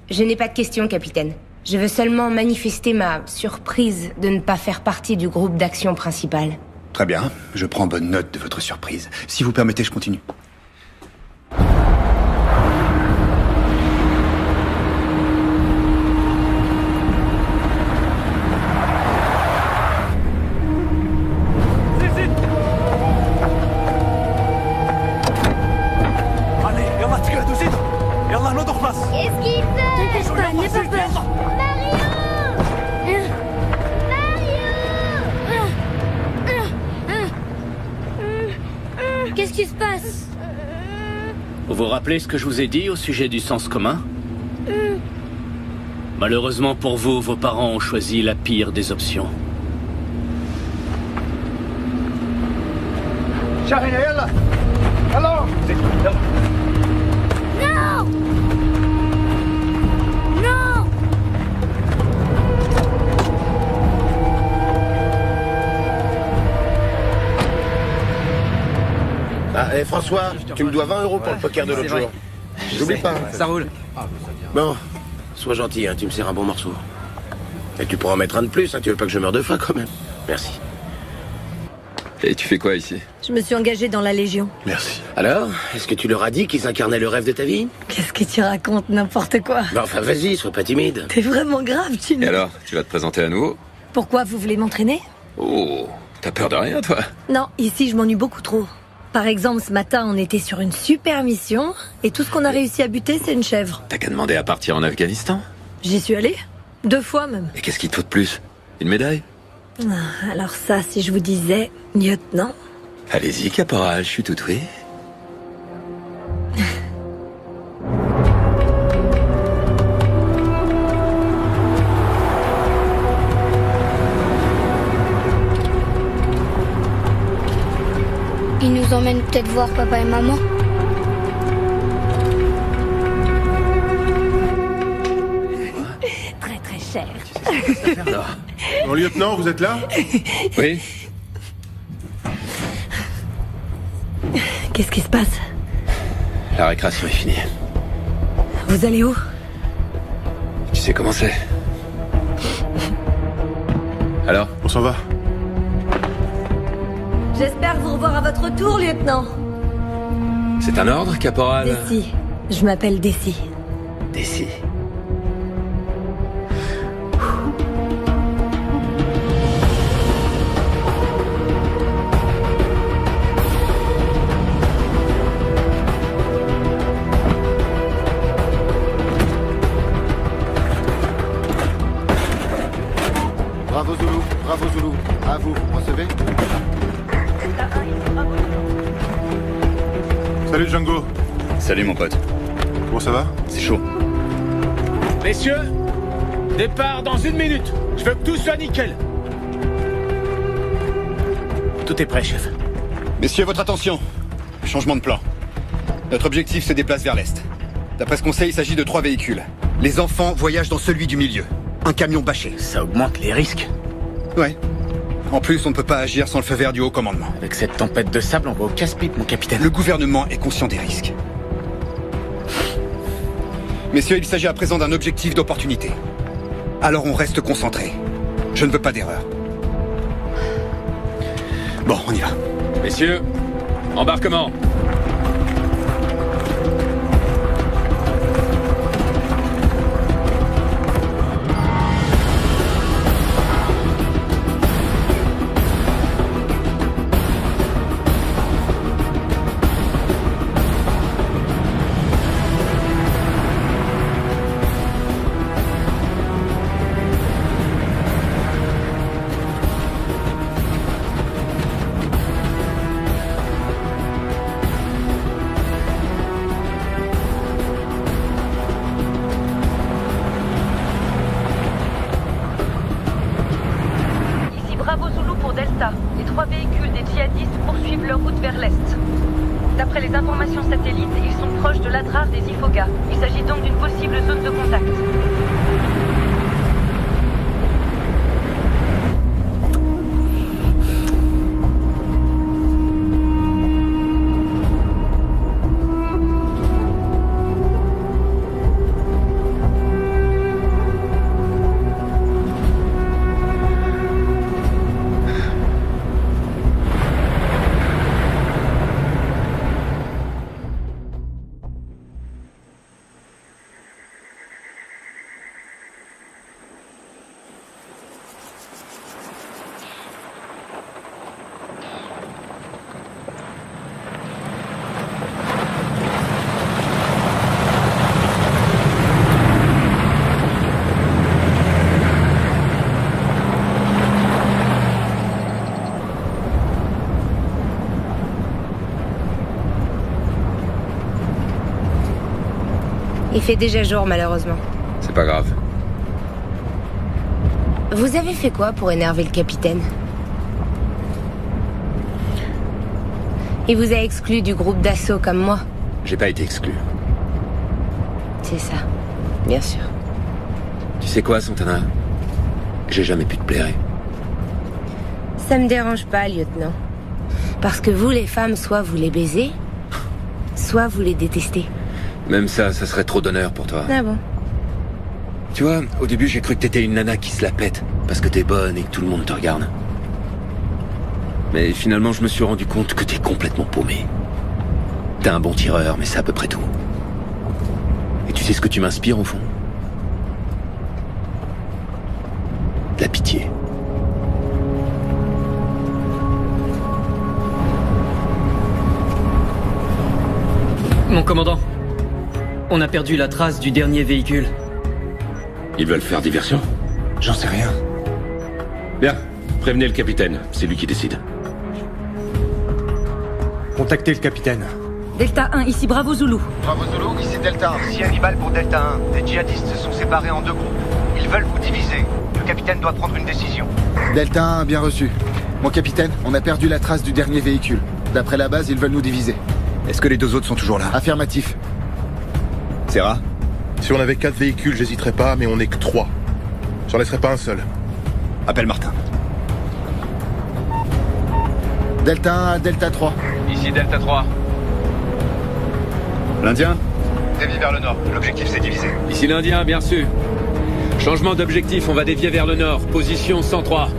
Je n'ai pas de questions, capitaine. Je veux seulement manifester ma surprise de ne pas faire partie du groupe d'action principal. Très bien, je prends bonne note de votre surprise. Si vous permettez, je continue. Qu'est-ce qui se passe? Vous vous rappelez ce que je vous ai dit au sujet du sens commun? Malheureusement pour vous, vos parents ont choisi la pire des options. Non! Non! Ah, et François, tu me dois 20 € pour le poker de l'autre jour. J'oublie pas. Ça roule. Bon, sois gentil, hein, tu me sers un bon morceau. Et tu pourras en mettre un de plus, hein, tu veux pas que je meure de faim quand même. Merci. Et tu fais quoi ici? Je me suis engagée dans la Légion. Merci. Alors, est-ce que tu leur as dit qu'ils incarnaient le rêve de ta vie? Qu'est-ce que tu racontes? N'importe quoi. Bah enfin, vas-y, sois pas timide. T'es vraiment grave, tu Et ne... alors, tu vas te présenter à nouveau? Pourquoi vous voulez m'entraîner? Oh, t'as peur de rien, toi? Non, ici je m'ennuie beaucoup trop. Par exemple, ce matin, on était sur une super mission, et tout ce qu'on a réussi à buter, c'est une chèvre. T'as qu'à demander à partir en Afghanistan? J'y suis allée 2 fois même. Et qu'est-ce qui te faut de plus? Une médaille? Ah, alors ça, si je vous disais, lieutenant. Allez-y, caporal, je suis tout oui. Il nous emmène peut-être voir papa et maman. Très très cher. Mon lieutenant, vous êtes là? Oui. Qu'est-ce qui se passe? La récréation est finie. Vous allez où? Tu sais comment c'est. Alors? On s'en va. J'espère vous revoir à votre tour, lieutenant. C'est un ordre, caporal? Desi. Je m'appelle Desi. d'ici. Bravo Zulu, bravo Zulu. À vous, recevez. Salut Django. Salut mon pote. Comment ça va? C'est chaud. Messieurs, départ dans 1 minute. Je veux que tout soit nickel. Tout est prêt, chef. Messieurs, votre attention. Changement de plan. Notre objectif se déplace vers l'est. D'après ce qu'on sait, il s'agit de 3 véhicules. Les enfants voyagent dans celui du milieu. Un camion bâché. Ça augmente les risques. Ouais. En plus, on ne peut pas agir sans le feu vert du haut commandement. Avec cette tempête de sable, on va au casse-pipe, mon capitaine. Le gouvernement est conscient des risques. Messieurs, il s'agit à présent d'un objectif d'opportunité. Alors on reste concentré. Je ne veux pas d'erreur. Bon, on y va. Messieurs, embarquement. Bravo Zulu pour Delta. Les 3 véhicules des djihadistes poursuivent leur route vers l'est. D'après les informations satellites, ils sont proches de l'Adrar des Ifoga. Il s'agit donc d'une possible zone de contact. Il fait déjà jour, malheureusement. C'est pas grave. Vous avez fait quoi pour énerver le capitaine? Il vous a exclu du groupe d'assaut comme moi. J'ai pas été exclu. C'est ça, bien sûr. Tu sais quoi, Santana? J'ai jamais pu te plaire. Ça me dérange pas, lieutenant. Parce que vous, les femmes, soit vous les baisez, soit vous les détestez. Même ça serait trop d'honneur pour toi. Ah bon? Tu vois, au début, j'ai cru que t'étais une nana qui se la pète, parce que t'es bonne et que tout le monde te regarde. Mais finalement, je me suis rendu compte que t'es complètement paumé. T'es un bon tireur, mais c'est à peu près tout. Et tu sais ce que tu m'inspires, au fond? De la pitié. Mon commandant, on a perdu la trace du dernier véhicule. Ils veulent faire diversion? J'en sais rien. Bien, prévenez le capitaine, c'est lui qui décide. Contactez le capitaine. Delta 1, ici Bravo Zulu. Bravo Zulu, ici Delta 1. Ici Hannibal pour Delta 1. Les djihadistes se sont séparés en 2 groupes. Ils veulent vous diviser. Le capitaine doit prendre une décision. Delta 1, bien reçu. Mon capitaine, on a perdu la trace du dernier véhicule. D'après la base, ils veulent nous diviser. Est-ce que les 2 autres sont toujours là? Affirmatif. Serra? Si on avait 4 véhicules, j'hésiterais pas, mais on n'est que 3. J'en laisserai pas un seul. Appelle Martin. Delta 1 à Delta 3. Ici Delta 3. L'Indien? Dévie vers le nord. L'objectif c'est divisé. Ici l'Indien, bien sûr. Changement d'objectif, on va dévier vers le nord. Position 103.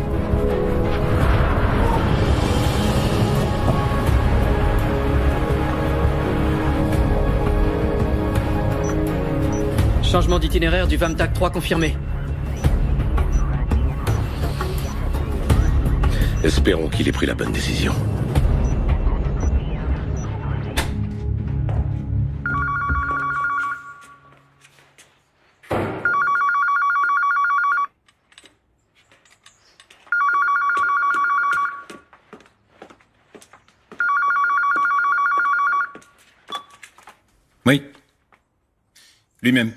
Changement d'itinéraire du VAMTAC 3 confirmé. Espérons qu'il ait pris la bonne décision. Oui. Lui-même.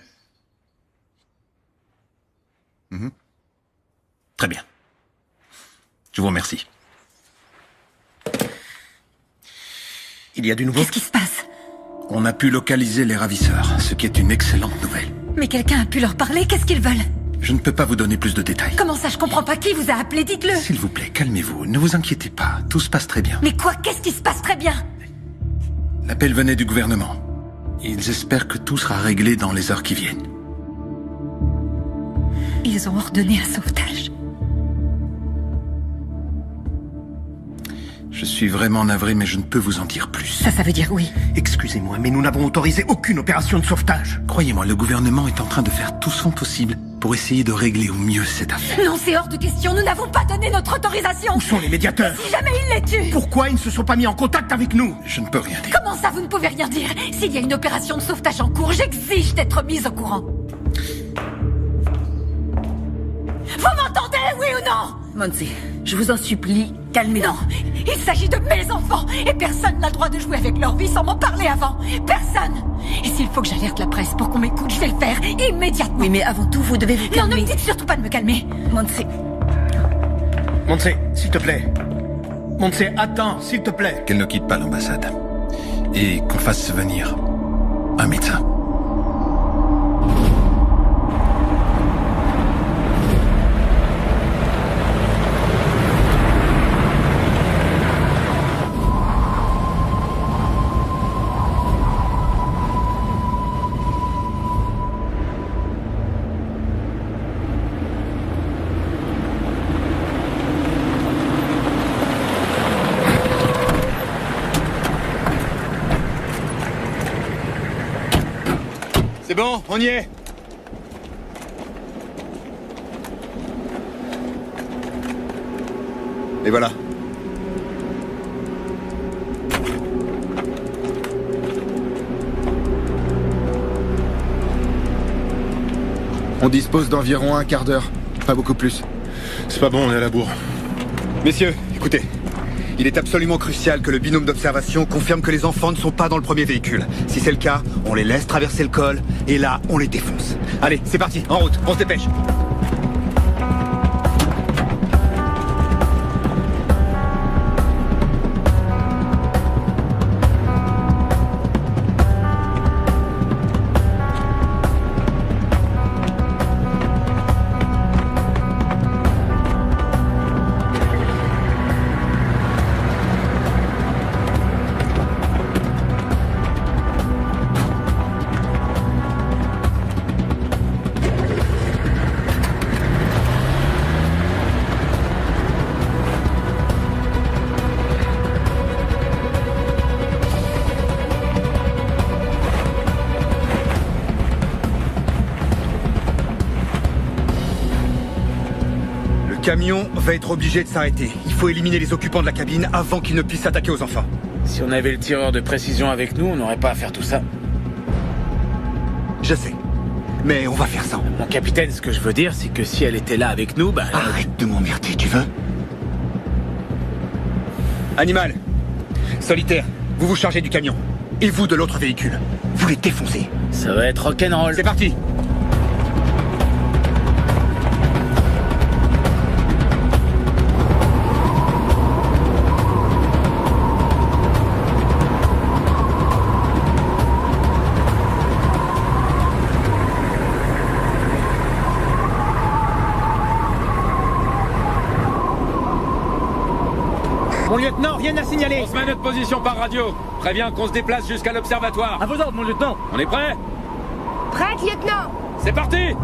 Très bien. Je vous remercie. Il y a du nouveau. Qu'est-ce qui se passe? On a pu localiser les ravisseurs, ce qui est une excellente nouvelle. Mais quelqu'un a pu leur parler? Qu'est-ce qu'ils veulent? Je ne peux pas vous donner plus de détails. Comment ça, je comprends pas? Qui vous a appelé? Dites-le. S'il vous plaît, calmez-vous. Ne vous inquiétez pas. Tout se passe très bien. Mais quoi? Qu'est-ce qui se passe très bien? L'appel venait du gouvernement. Ils espèrent que tout sera réglé dans les heures qui viennent. Ils ont ordonné un sauvetage. Je suis vraiment navré, mais je ne peux vous en dire plus. Ça veut dire oui. Excusez-moi, mais nous n'avons autorisé aucune opération de sauvetage. Croyez-moi, le gouvernement est en train de faire tout son possible pour essayer de régler au mieux cette affaire. Non, c'est hors de question. Nous n'avons pas donné notre autorisation. Où sont les médiateurs? Si jamais ils les tuent. Pourquoi ils ne se sont pas mis en contact avec nous? Je ne peux rien dire. Comment ça, vous ne pouvez rien dire? S'il y a une opération de sauvetage en cours, j'exige d'être mise au courant. Vous m'entendez, oui ou non? Monty, je vous en supplie, calmez-vous. Non, il s'agit de mes enfants et personne n'a le droit de jouer avec leur vie sans m'en parler avant. Personne. Et s'il faut que j'alerte la presse pour qu'on m'écoute, je vais le faire immédiatement. Oui, mais avant tout, vous devez vous calmer. Non, ne me dites surtout pas de me calmer. Monty. Monty, s'il te plaît. Monty, attends, s'il te plaît. Qu'elle ne quitte pas l'ambassade. Et qu'on fasse venir un médecin. C'est bon, on y est. Et voilà. On dispose d'environ un quart d'heure, pas beaucoup plus. C'est pas bon, on est à la bourre. Messieurs, écoutez. Il est absolument crucial que le binôme d'observation confirme que les enfants ne sont pas dans le premier véhicule. Si c'est le cas, on les laisse traverser le col, et là, on les défonce. Allez, c'est parti, en route, on se dépêche. Le camion va être obligé de s'arrêter. Il faut éliminer les occupants de la cabine avant qu'ils ne puissent s'attaquer aux enfants. Si on avait le tireur de précision avec nous, on n'aurait pas à faire tout ça. Je sais. Mais on va faire ça. Mon capitaine, ce que je veux dire, c'est que si elle était là avec nous, bah... Arrête de m'emmerder, tu veux? Animal, Solitaire, vous vous chargez du camion. Et vous de l'autre véhicule. Vous les défoncez. Ça va être rock'n'roll. C'est parti. Mon lieutenant, rien à signaler. On se met notre position par radio. Préviens qu'on se déplace jusqu'à l'observatoire. À vos ordres, mon lieutenant. On est prêt? Prête, lieutenant. C'est parti!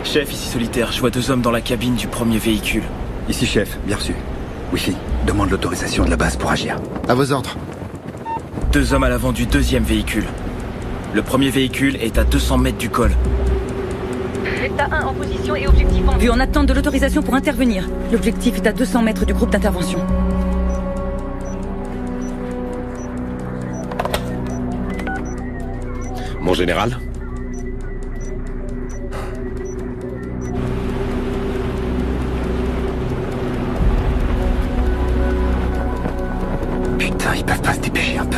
Chef, ici Solitaire, je vois 2 hommes dans la cabine du premier véhicule. Ici chef, bien reçu. Wi-Fi, demande l'autorisation de la base pour agir. À vos ordres. 2 hommes à l'avant du 2e véhicule. Le premier véhicule est à 200 mètres du col. Delta 1 en position et objectif en vue. Vu en attente de l'autorisation pour intervenir. L'objectif est à 200 mètres du groupe d'intervention. Mon général? Putain, ils peuvent pas se dépêcher un peu.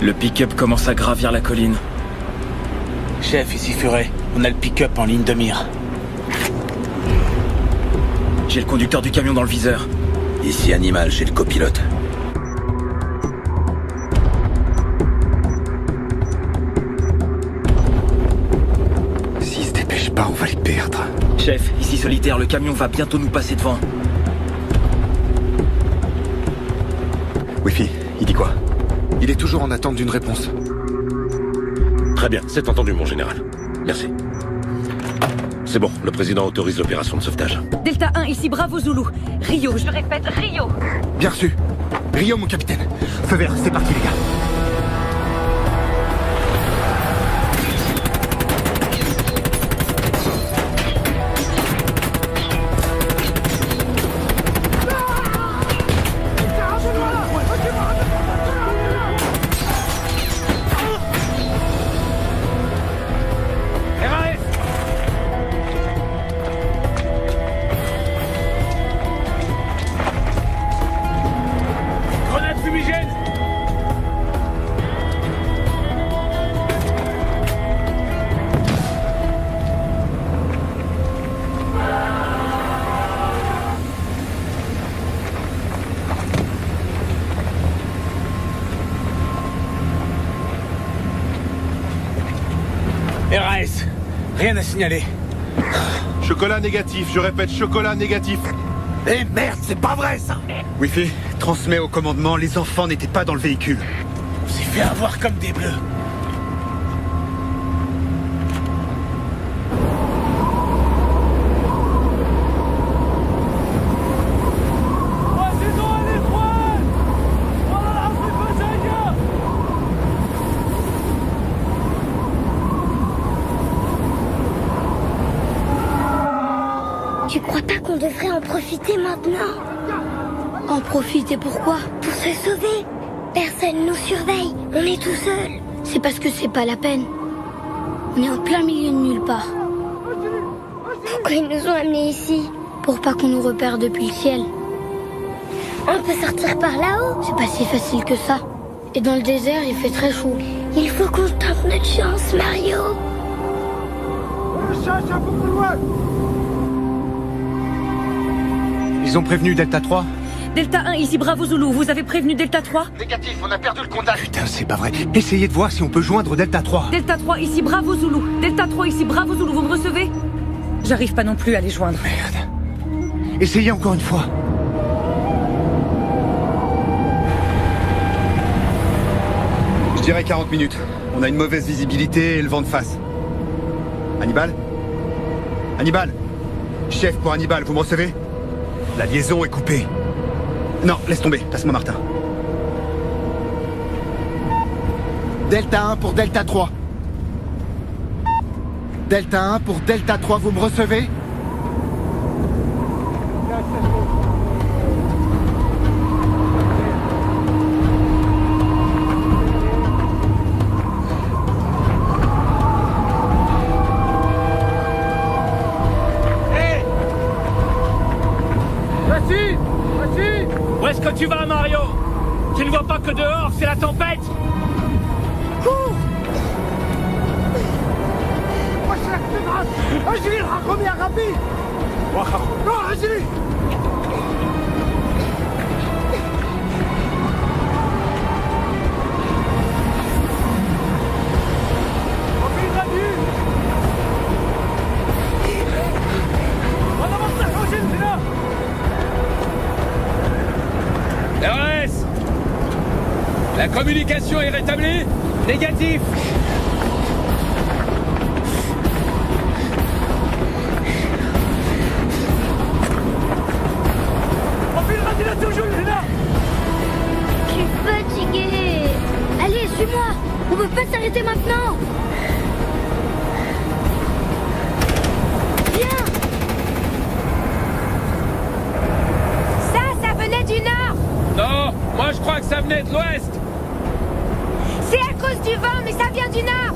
Le pick-up commence à gravir la colline. Chef, ici Furet. On a le pick-up en ligne de mire. J'ai le conducteur du camion dans le viseur. Ici Animal, chez le copilote. S'ils se dépêchent pas, on va les perdre. Chef, ici Solitaire, le camion va bientôt nous passer devant. Wi-Fi, il dit quoi? Il est toujours en attente d'une réponse. Très bien, c'est entendu, mon général. Merci. C'est bon, le président autorise l'opération de sauvetage. Delta 1, ici Bravo Zulu. Rio. Je répète, Rio. Bien reçu. Rio, mon capitaine. Feu vert, c'est parti, les gars. Grenade fumigène! RAS, rien à signaler. Chocolat négatif, je répète, chocolat négatif. Eh merde, c'est pas vrai ça! Wi-Fi, transmets au commandement, les enfants n'étaient pas dans le véhicule. On s'est fait avoir comme des bleus. Tu crois pas qu'on devrait en profiter maintenant? En profiter pourquoi? Pour se sauver. Personne nous surveille, on est tout seul. C'est parce que c'est pas la peine. On est en plein milieu de nulle part. Pourquoi ils nous ont amenés ici? Pour pas qu'on nous repère depuis le ciel. On peut sortir par là-haut. C'est pas si facile que ça. Et dans le désert, il fait très chaud. Il faut qu'on tente notre chance, Mario. Ils ont prévenu Delta 3? Delta 1, ici Bravo Zulu. Vous avez prévenu Delta 3? Négatif, on a perdu le contact. Putain, c'est pas vrai. Essayez de voir si on peut joindre Delta 3. Delta 3, ici Bravo Zulu. Delta 3, ici Bravo Zulu. Vous me recevez? J'arrive pas non plus à les joindre. Merde. Essayez encore une fois. Je dirais 40 minutes. On a une mauvaise visibilité et le vent de face. Hannibal? Hannibal? Chef pour Hannibal, vous me recevez? La liaison est coupée. Non, laisse tomber, passe-moi Martin. Delta 1 pour Delta 3. Delta 1 pour Delta 3, vous me recevez? Où est-ce que tu vas, Mario? Tu ne vois pas que dehors, c'est la tempête? Cours! اجري الحقهم يا غبي! روح اجري! وفي غبي! هذا مصلح وجلدنا! RS! La communication est rétablie? Négatif! suis-moi. On peut pas s'arrêter maintenant. Viens. Ça venait du nord. Non, moi je crois que ça venait de l'ouest. C'est à cause du vent, mais ça vient du nord.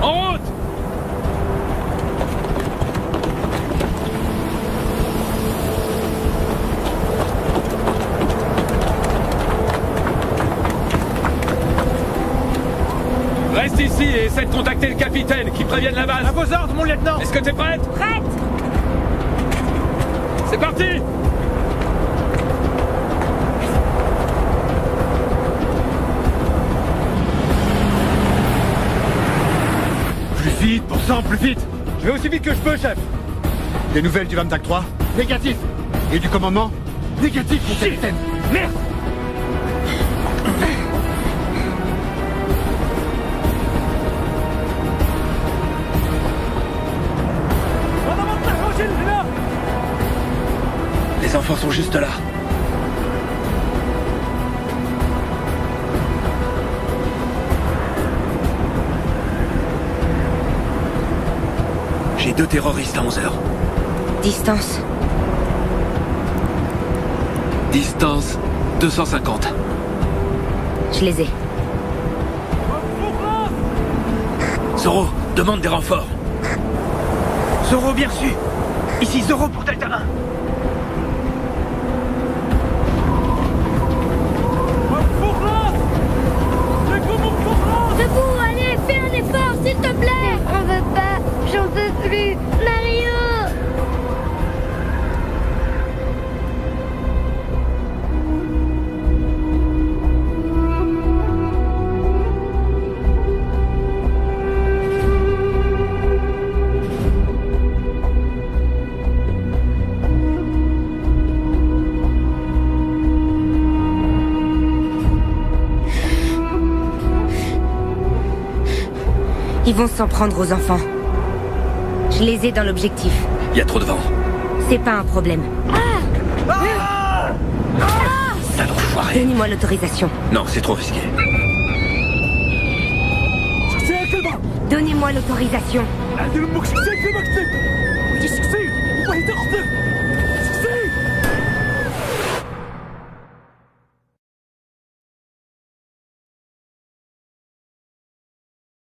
En route. Reste ici et essaie de contacter le capitaine, qui prévienne la base. À vos ordres, mon lieutenant. Est-ce que t'es prête? Prête. C'est parti. Plus vite, pour sang, plus vite. Je vais aussi vite que je peux, chef. Des nouvelles du Vamtak 3? Négatif. Et du commandement? Négatif, mon capitaine. Merde. Les enfants sont juste là. J'ai 2 terroristes à 11h. Distance. Distance 250. Je les ai. Zoro, demande des renforts. Zoro, bien reçu. Ici Zoro pour Delta 1. Debout, allez, fais un effort, s'il te plaît. On veut pas, j'en peux plus. Mario. Ils vont s'en prendre aux enfants. Je les ai dans l'objectif. Il y a trop de vent. C'est pas un problème. Sale enfoiré. Donnez-moi l'autorisation. Non, c'est trop risqué. Donnez-moi l'autorisation. المكسيك في مكتب ودي سكسي وهي تقتل